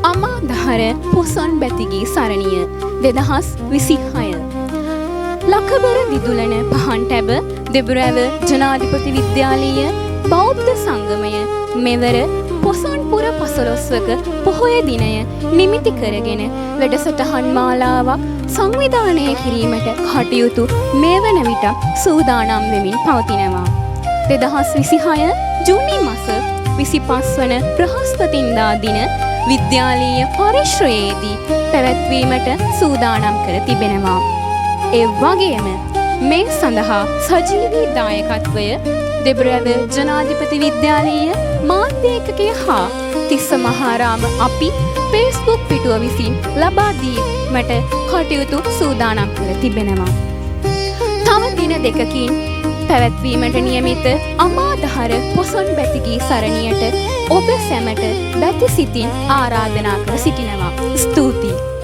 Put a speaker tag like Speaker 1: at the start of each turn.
Speaker 1: අමාදහර පොසොන් බැතිගී සරණිය 2026 ලකබර දිදුලන පහන් ටැබ දෙබුරැව ජනාධිපති විද්‍යාලීය බෞද්ධ සංගමය මෙවර පොසොන්පුර පසළොස්වක පොහොය දිනය නිමිති කරගෙන වැඩසටහන් මාලාවක් සංවිධානය කිරීමට කටයුතු මේ වන විට සූදානම් වෙමින් පවතිනවා. 2026 ජූනි මාස 25 වන බ්‍රහස්පතින්දා දින විද්‍යාලීය පරිශ්‍රයේදී පැවැත්වීමට සූදානම් කර තිබෙනවා. ඒ වගේම මේ සඳහා සජීවී දායකත්වය දෙබ්‍රැව ජනාධිපති විද්‍යාලීය මාධ්‍ය ඒකකය හා තිස්ස මහාරාම අපි Facebook පිටුව විසින් ලබා දීමට කටයුතු සූදානම් කර තිබෙනවා. තව දින දෙකකින් පැවැත්වීමට නියමිත අමාදහර පොසොන් බැතිගී සරණියට ඔබ සැමට බැති සිතින් ආරාධනා කර සිටිනවා. ස්තුතියි.